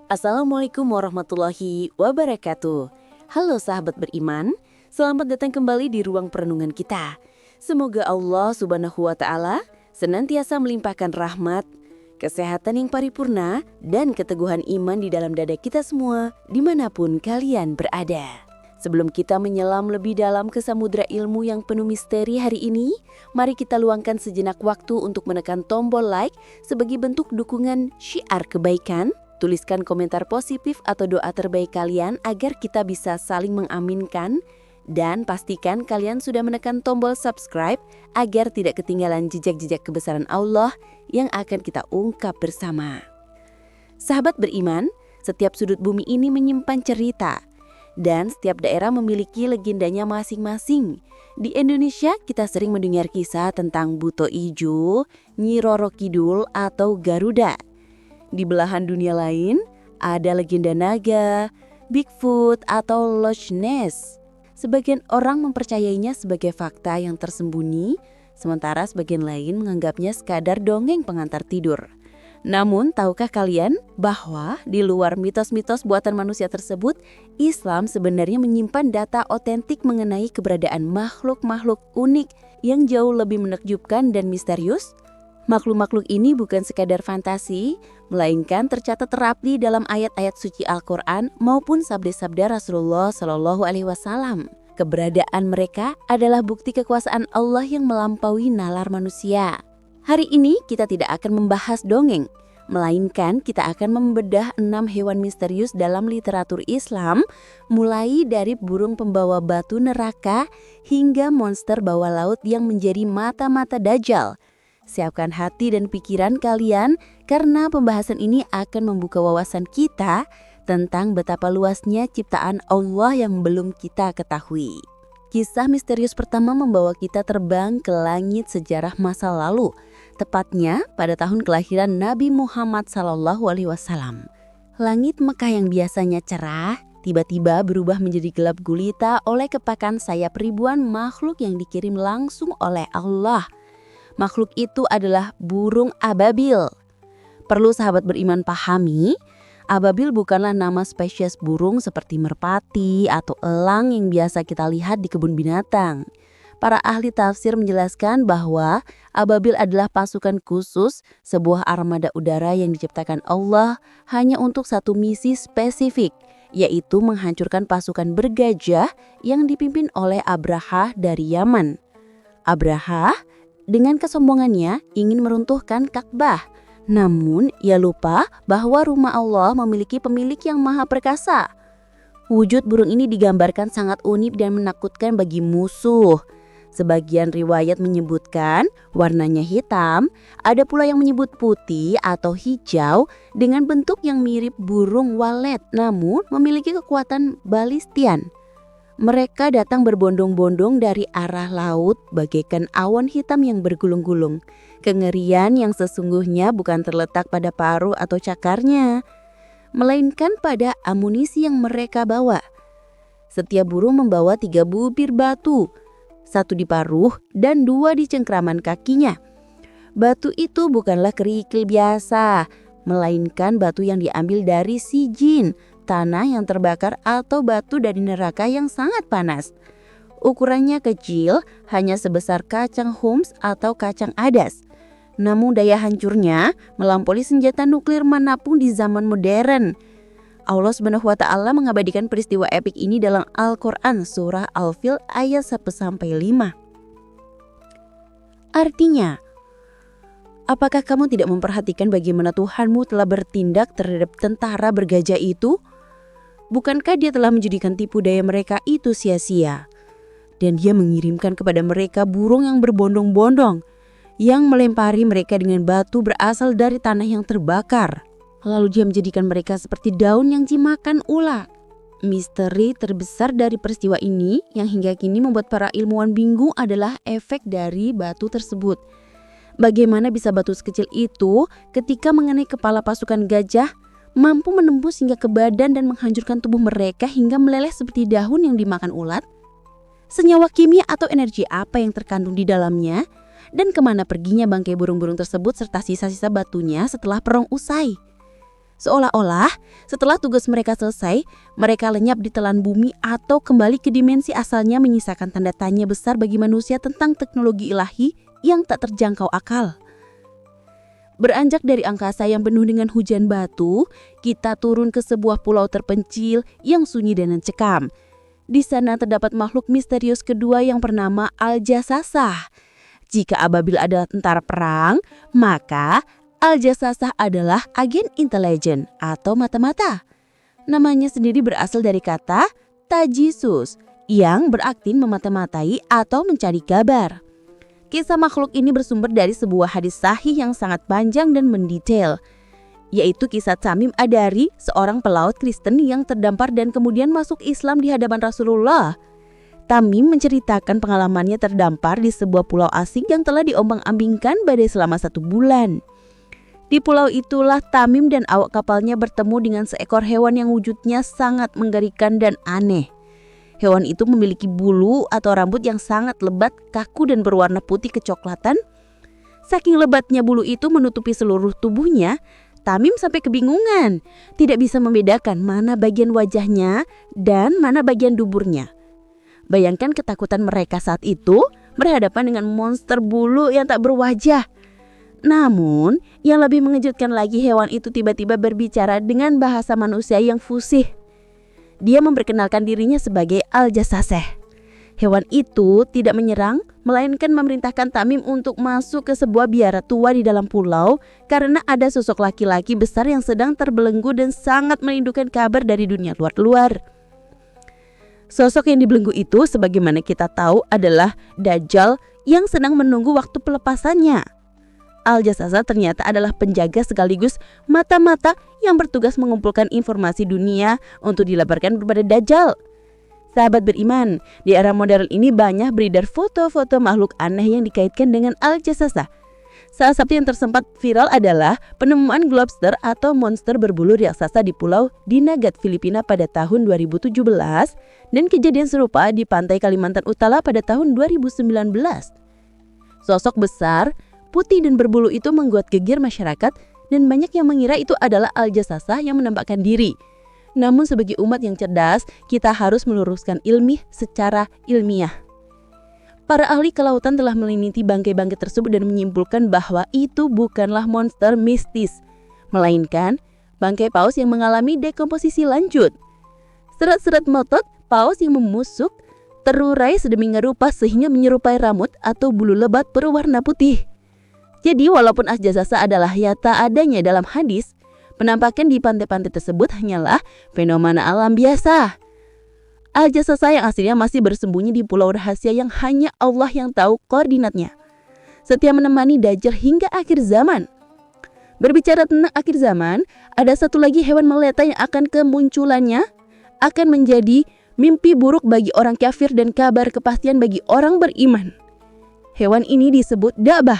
Assalamualaikum warahmatullahi wabarakatuh. Halo sahabat beriman, selamat datang kembali di ruang perenungan kita. Semoga Allah Subhanahu wa Ta'ala senantiasa melimpahkan rahmat, kesehatan yang paripurna, dan keteguhan iman di dalam dada kita semua, dimanapun kalian berada. Sebelum kita menyelam lebih dalam ke samudra ilmu yang penuh misteri hari ini, mari kita luangkan sejenak waktu untuk menekan tombol like sebagai bentuk dukungan syiar kebaikan. Tuliskan komentar positif atau doa terbaik kalian agar kita bisa saling mengaminkan. Dan pastikan kalian sudah menekan tombol subscribe agar tidak ketinggalan jejak-jejak kebesaran Allah yang akan kita ungkap bersama. Sahabat beriman, setiap sudut bumi ini menyimpan cerita. Dan setiap daerah memiliki legendanya masing-masing. Di Indonesia kita sering mendengar kisah tentang Buto Ijo, Nyi Roro Kidul atau Garuda. Di belahan dunia lain, ada legenda naga, Bigfoot atau Loch Ness. Sebagian orang mempercayainya sebagai fakta yang tersembunyi, sementara sebagian lain menganggapnya sekadar dongeng pengantar tidur. Namun, tahukah kalian bahwa di luar mitos-mitos buatan manusia tersebut, Islam sebenarnya menyimpan data otentik mengenai keberadaan makhluk-makhluk unik yang jauh lebih menakjubkan dan misterius? Makhluk-makhluk ini bukan sekadar fantasi, melainkan tercatat rapi dalam ayat-ayat suci Al-Quran maupun sabda-sabda Rasulullah Shallallahu Alaihi Wasallam. Keberadaan mereka adalah bukti kekuasaan Allah yang melampaui nalar manusia. Hari ini kita tidak akan membahas dongeng, melainkan kita akan membedah 6 hewan misterius dalam literatur Islam, mulai dari burung pembawa batu neraka hingga monster bawah laut yang menjadi mata-mata Dajjal. Siapkan hati dan pikiran kalian karena pembahasan ini akan membuka wawasan kita tentang betapa luasnya ciptaan Allah yang belum kita ketahui. Kisah misterius pertama membawa kita terbang ke langit sejarah masa lalu, tepatnya pada tahun kelahiran Nabi Muhammad SAW. Langit Mekah yang biasanya cerah, tiba-tiba berubah menjadi gelap gulita oleh kepakan sayap ribuan makhluk yang dikirim langsung oleh Allah. Makhluk itu adalah burung ababil. Perlu sahabat beriman pahami, ababil bukanlah nama spesies burung seperti merpati atau elang yang biasa kita lihat di kebun binatang. Para ahli tafsir menjelaskan bahwa ababil adalah pasukan khusus, sebuah armada udara yang diciptakan Allah hanya untuk satu misi spesifik, yaitu menghancurkan pasukan bergajah yang dipimpin oleh Abraha dari Yaman. Abraha dengan kesombongannya ingin meruntuhkan Ka'bah. Namun ia lupa bahwa rumah Allah memiliki pemilik yang maha perkasa. Wujud burung ini digambarkan sangat unik dan menakutkan bagi musuh. Sebagian riwayat menyebutkan warnanya hitam, ada pula yang menyebut putih atau hijau dengan bentuk yang mirip burung walet namun memiliki kekuatan balistian. Mereka datang berbondong-bondong dari arah laut bagaikan awan hitam yang bergulung-gulung. Kengerian yang sesungguhnya bukan terletak pada paruh atau cakarnya, melainkan pada amunisi yang mereka bawa. Setiap burung membawa 3 butir batu, 1 di paruh dan 2 di cengkraman kakinya. Batu itu bukanlah kerikil biasa, melainkan batu yang diambil dari sijin, tanah yang terbakar atau batu dari neraka yang sangat panas. Ukurannya kecil, hanya sebesar kacang hums atau kacang adas. Namun daya hancurnya melampaui senjata nuklir manapun di zaman modern. Allah Subhanahu wa Ta'ala mengabadikan peristiwa epik ini dalam Al-Quran surah Al-Fil ayat 1-5. Artinya, apakah kamu tidak memperhatikan bagaimana Tuhanmu telah bertindak terhadap tentara bergajah itu? Bukankah dia telah menjadikan tipu daya mereka itu sia-sia? Dan dia mengirimkan kepada mereka burung yang berbondong-bondong, yang melempari mereka dengan batu berasal dari tanah yang terbakar. Lalu dia menjadikan mereka seperti daun yang dimakan ulat. Misteri terbesar dari peristiwa ini yang hingga kini membuat para ilmuwan bingung adalah efek dari batu tersebut. Bagaimana bisa batu sekecil itu ketika mengenai kepala pasukan gajah mampu menembus hingga ke badan dan menghancurkan tubuh mereka hingga meleleh seperti daun yang dimakan ulat? Senyawa kimia atau energi apa yang terkandung di dalamnya? Dan kemana perginya bangkai burung-burung tersebut serta sisa-sisa batunya setelah perang usai? Seolah-olah setelah tugas mereka selesai, mereka lenyap di telan bumi atau kembali ke dimensi asalnya, menyisakan tanda tanya besar bagi manusia tentang teknologi ilahi yang tak terjangkau akal. Beranjak dari angkasa yang penuh dengan hujan batu, kita turun ke sebuah pulau terpencil yang sunyi dan mencekam. Di sana terdapat makhluk misterius kedua yang bernama Al-Jasasah. Jika ababil adalah tentara perang, maka Al-Jasasah adalah agen intelijen atau mata-mata. Namanya sendiri berasal dari kata tajisus yang berarti memata-matai atau mencari kabar. Kisah makhluk ini bersumber dari sebuah hadis sahih yang sangat panjang dan mendetail, yaitu kisah Tamim Ad-Dari, seorang pelaut Kristen yang terdampar dan kemudian masuk Islam di hadapan Rasulullah. Tamim menceritakan pengalamannya terdampar di sebuah pulau asing yang telah diombang-ambingkan badai selama 1 bulan. Di pulau itulah Tamim dan awak kapalnya bertemu dengan seekor hewan yang wujudnya sangat mengerikan dan aneh. Hewan itu memiliki bulu atau rambut yang sangat lebat, kaku dan berwarna putih kecoklatan. Saking lebatnya bulu itu menutupi seluruh tubuhnya, Tamim sampai kebingungan, tidak bisa membedakan mana bagian wajahnya dan mana bagian duburnya. Bayangkan ketakutan mereka saat itu berhadapan dengan monster bulu yang tak berwajah. Namun, yang lebih mengejutkan lagi, hewan itu tiba-tiba berbicara dengan bahasa manusia yang fasih. Dia memperkenalkan dirinya sebagai Al-Jasasah. Hewan itu tidak menyerang, melainkan memerintahkan Tamim untuk masuk ke sebuah biara tua di dalam pulau karena ada sosok laki-laki besar yang sedang terbelenggu dan sangat merindukan kabar dari dunia luar. Sosok yang dibelenggu itu, sebagaimana kita tahu, adalah Dajjal yang sedang menunggu waktu pelepasannya. Al-Jasasah ternyata adalah penjaga sekaligus mata-mata yang bertugas mengumpulkan informasi dunia untuk dilaporkan kepada Dajjal. Sahabat beriman, di era modern ini banyak beredar foto-foto makhluk aneh yang dikaitkan dengan Al-Jasasah. Salah satu yang tersempat viral adalah penemuan globster atau monster berbulu raksasa di pulau Dinagat, Filipina pada tahun 2017 dan kejadian serupa di pantai Kalimantan Utara pada tahun 2019. Sosok besar, putih dan berbulu itu membuat geger masyarakat dan banyak yang mengira itu adalah Al-Jasasah yang menampakkan diri. Namun sebagai umat yang cerdas, kita harus meluruskan ilmiah secara ilmiah. Para ahli kelautan telah meneliti bangkai-bangkai tersebut dan menyimpulkan bahwa itu bukanlah monster mistis, melainkan bangkai paus yang mengalami dekomposisi lanjut. Serat-serat metot paus yang memusuk terurai sedemikian rupa sehingga menyerupai rambut atau bulu lebat berwarna putih. Jadi walaupun Al-Jasasah adalah nyata adanya dalam hadis, penampakan di pantai-pantai tersebut hanyalah fenomena alam biasa. Al-Jasasah yang aslinya masih bersembunyi di pulau rahasia yang hanya Allah yang tahu koordinatnya, setia menemani Dajjal hingga akhir zaman. Berbicara tentang akhir zaman, ada satu lagi hewan melata yang akan kemunculannya akan menjadi mimpi buruk bagi orang kafir dan kabar kepastian bagi orang beriman. Hewan ini disebut Dabah.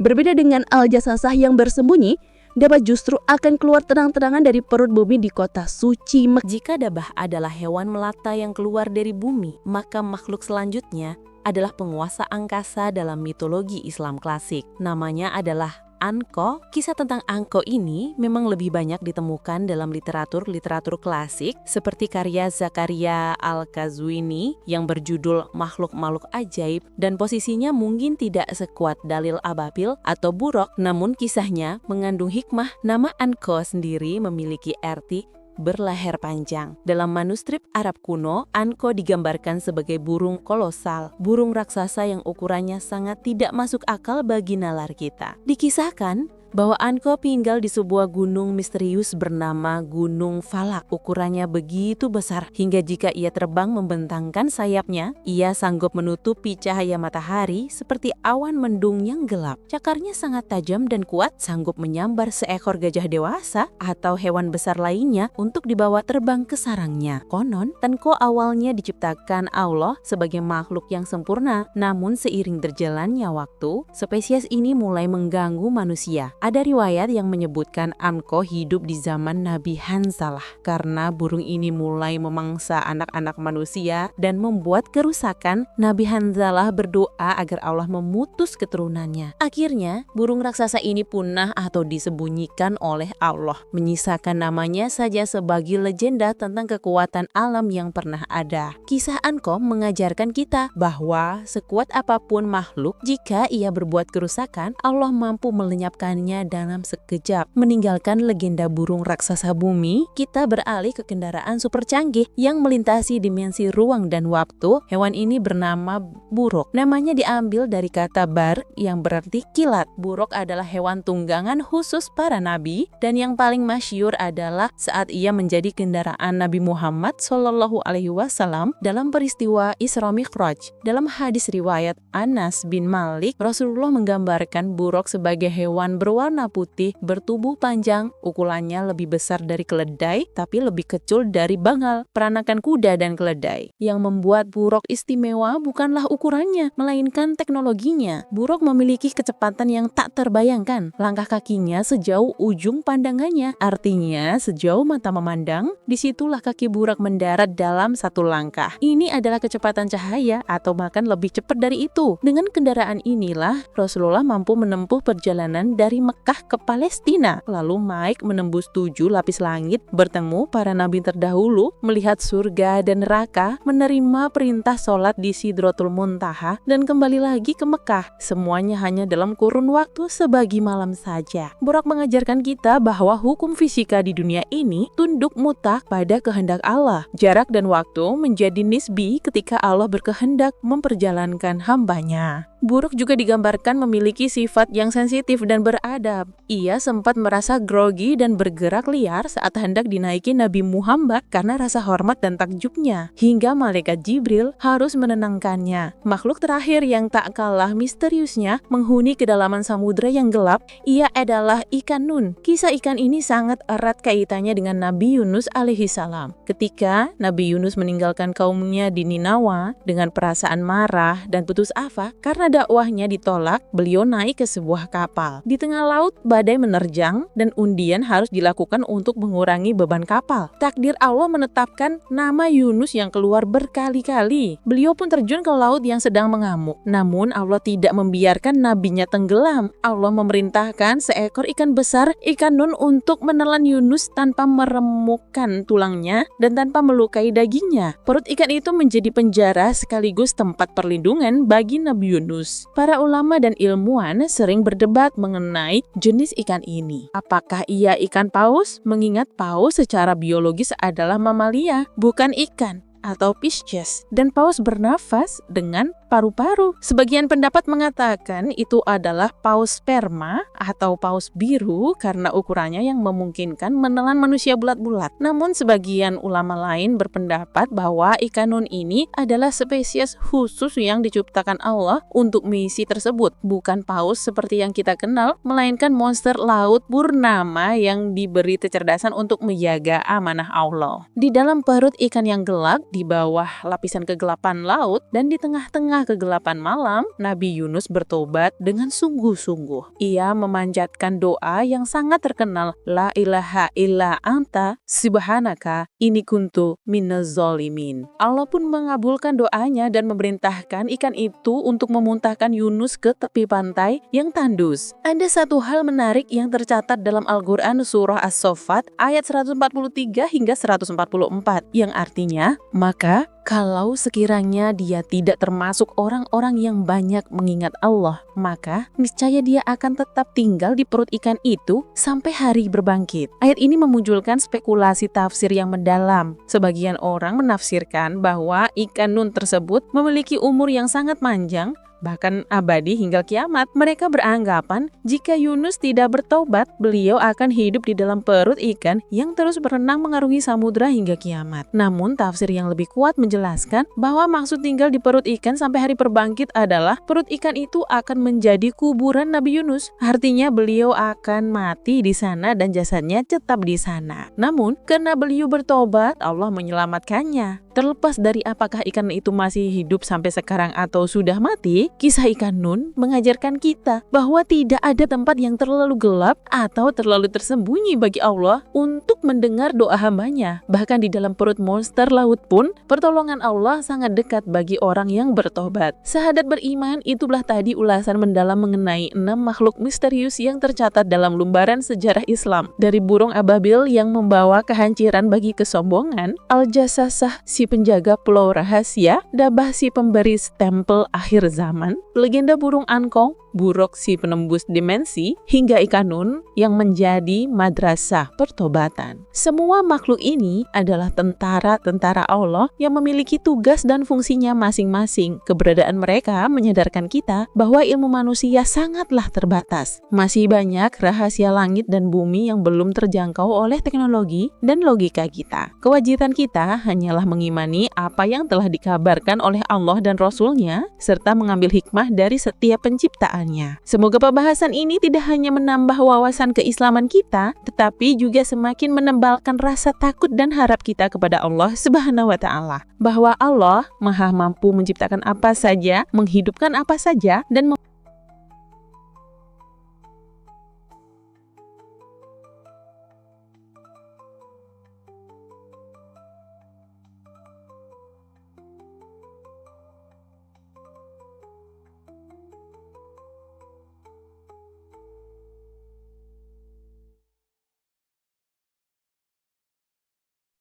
Berbeda dengan Al-Jasasah yang bersembunyi, Dabah justru akan keluar terang-terangan dari perut bumi di kota suci Mekah. Jika Dabah adalah hewan melata yang keluar dari bumi, maka makhluk selanjutnya adalah penguasa angkasa dalam mitologi Islam klasik. Namanya adalah Anko. Kisah tentang Anko ini memang lebih banyak ditemukan dalam literatur klasik seperti karya Zakaria Al-Qazwini yang berjudul Makhluk-makhluk Ajaib, dan posisinya mungkin tidak sekuat dalil ababil atau buruk, namun kisahnya mengandung hikmah. Nama Anko sendiri memiliki arti berleher panjang. Dalam manuskrip Arab kuno, Anko digambarkan sebagai burung kolosal, burung raksasa yang ukurannya sangat tidak masuk akal bagi nalar kita. Dikisahkan bahwa Anko tinggal di sebuah gunung misterius bernama Gunung Falak. Ukurannya begitu besar hingga jika ia terbang membentangkan sayapnya, ia sanggup menutupi cahaya matahari seperti awan mendung yang gelap. Cakarnya sangat tajam dan kuat, sanggup menyambar seekor gajah dewasa atau hewan besar lainnya untuk dibawa terbang ke sarangnya. Konon, Anko awalnya diciptakan Allah sebagai makhluk yang sempurna, namun seiring berjalannya waktu, spesies ini mulai mengganggu manusia. Ada riwayat yang menyebutkan Anqo hidup di zaman Nabi Hanzalah karena burung ini mulai memangsa anak-anak manusia dan membuat kerusakan. Nabi Hanzalah berdoa agar Allah memutus keturunannya. Akhirnya, burung raksasa ini punah atau disembunyikan oleh Allah, menyisakan namanya saja sebagai legenda tentang kekuatan alam yang pernah ada. Kisah Anqo mengajarkan kita bahwa sekuat apapun makhluk, jika ia berbuat kerusakan, Allah mampu melenyapkannya dalam sekejap. Meninggalkan legenda burung raksasa bumi, kita beralih ke kendaraan super canggih yang melintasi dimensi ruang dan waktu. Hewan ini bernama buruk. Namanya diambil dari kata bar yang berarti kilat. Buruk adalah hewan tunggangan khusus para nabi, dan yang paling masyhur adalah saat ia menjadi kendaraan Nabi Muhammad SAW dalam peristiwa Isra Mi'raj. Dalam hadis riwayat Anas bin Malik, Rasulullah menggambarkan buruk sebagai hewan berwarna putih, bertubuh panjang, ukurannya lebih besar dari keledai, tapi lebih kecil dari bangal, peranakan kuda dan keledai. Yang membuat buruk istimewa bukanlah ukurannya, melainkan teknologinya. Buruk memiliki kecepatan yang tak terbayangkan. Langkah kakinya sejauh ujung pandangannya, artinya sejauh mata memandang, disitulah kaki buruk mendarat dalam satu langkah. Ini adalah kecepatan cahaya atau bahkan lebih cepat dari itu. Dengan kendaraan inilah Rasulullah mampu menempuh perjalanan dari Mekah ke Palestina, lalu naik menembus 7 lapis langit, bertemu para nabi terdahulu, melihat surga dan neraka, menerima perintah sholat di Sidratul Muntaha, dan kembali lagi ke Mekah. Semuanya hanya dalam kurun waktu sebagi malam saja. Buraq mengajarkan kita bahwa hukum fisika di dunia ini tunduk mutlak pada kehendak Allah. Jarak dan waktu menjadi nisbi ketika Allah berkehendak memperjalankan hambanya. Buruk juga digambarkan memiliki sifat yang sensitif dan beradab. Ia sempat merasa grogi dan bergerak liar saat hendak dinaiki Nabi Muhammad karena rasa hormat dan takjubnya, hingga malaikat Jibril harus menenangkannya. Makhluk terakhir yang tak kalah misteriusnya menghuni kedalaman samudera yang gelap, ia adalah ikan nun. Kisah ikan ini sangat erat kaitannya dengan Nabi Yunus alaihissalam. Ketika Nabi Yunus meninggalkan kaumnya di Ninawa dengan perasaan marah dan putus asa karena dakwahnya ditolak, beliau naik ke sebuah kapal. Di tengah laut, badai menerjang dan undian harus dilakukan untuk mengurangi beban kapal. Takdir Allah menetapkan nama Yunus yang keluar berkali-kali. Beliau pun terjun ke laut yang sedang mengamuk. Namun Allah tidak membiarkan nabinya tenggelam. Allah memerintahkan seekor ikan besar, ikan nun, untuk menelan Yunus tanpa meremukkan tulangnya dan tanpa melukai dagingnya. Perut ikan itu menjadi penjara sekaligus tempat perlindungan bagi Nabi Yunus. Para ulama dan ilmuwan sering berdebat mengenai jenis ikan ini. Apakah ia ikan paus? Mengingat paus secara biologis adalah mamalia, bukan ikan atau Pisces, dan paus bernafas dengan paru-paru. Sebagian pendapat mengatakan itu adalah paus sperma atau paus biru karena ukurannya yang memungkinkan menelan manusia bulat-bulat. Namun sebagian ulama lain berpendapat bahwa ikan nun ini adalah spesies khusus yang diciptakan Allah untuk misi tersebut, bukan paus seperti yang kita kenal, melainkan monster laut purnama yang diberi kecerdasan untuk menjaga amanah Allah. Di dalam perut ikan yang gelap, di bawah lapisan kegelapan laut, dan di tengah-tengah kegelapan malam, Nabi Yunus bertobat dengan sungguh-sungguh. Ia memanjatkan doa yang sangat terkenal, La ilaha illa anta subhanaka inni kuntu minaz zalimin. Allah pun mengabulkan doanya dan memerintahkan ikan itu untuk memuntahkan Yunus ke tepi pantai yang tandus. Ada satu hal menarik yang tercatat dalam Al-Quran surah As-Saffat ayat 143 hingga 144 yang artinya, maka kalau sekiranya dia tidak termasuk orang-orang yang banyak mengingat Allah, maka niscaya dia akan tetap tinggal di perut ikan itu sampai hari berbangkit. Ayat ini memunculkan spekulasi tafsir yang mendalam. Sebagian orang menafsirkan bahwa ikan nun tersebut memiliki umur yang sangat panjang, bahkan abadi hingga kiamat. Mereka beranggapan jika Yunus tidak bertobat, beliau akan hidup di dalam perut ikan yang terus berenang mengarungi samudera hingga kiamat. Namun tafsir yang lebih kuat menjelaskan bahwa maksud tinggal di perut ikan sampai hari berbangkit adalah perut ikan itu akan menjadi kuburan Nabi Yunus. Artinya beliau akan mati di sana dan jasadnya tetap di sana. Namun karena beliau bertobat, Allah menyelamatkannya. Terlepas dari apakah ikan itu masih hidup sampai sekarang atau sudah mati, kisah ikan Nun mengajarkan kita bahwa tidak ada tempat yang terlalu gelap atau terlalu tersembunyi bagi Allah untuk mendengar doa hambanya. Bahkan di dalam perut monster laut pun, pertolongan Allah sangat dekat bagi orang yang bertobat. Sahadat beriman, itulah tadi ulasan mendalam mengenai 6 makhluk misterius yang tercatat dalam lembaran sejarah Islam. Dari burung ababil yang membawa kehancuran bagi kesombongan, Al-Jassasah si penjaga pulau rahasia, Dabah si pemberi stempel akhir zaman, legenda burung angkong, Buruk si penembus dimensi, hingga ikan Nun yang menjadi madrasah pertobatan. Semua makhluk ini adalah tentara-tentara Allah yang memiliki tugas dan fungsinya masing-masing. Keberadaan mereka menyadarkan kita bahwa ilmu manusia sangatlah terbatas. Masih banyak rahasia langit dan bumi yang belum terjangkau oleh teknologi dan logika kita. Kewajiban kita hanyalah mengimani apa yang telah dikabarkan oleh Allah dan Rasul-Nya, serta mengambil hikmah dari setiap penciptaan. Semoga pembahasan ini tidak hanya menambah wawasan keislaman kita, tetapi juga semakin menebalkan rasa takut dan harap kita kepada Allah Subhanahu wa Ta'ala, bahwa Allah Maha mampu menciptakan apa saja, menghidupkan apa saja, dan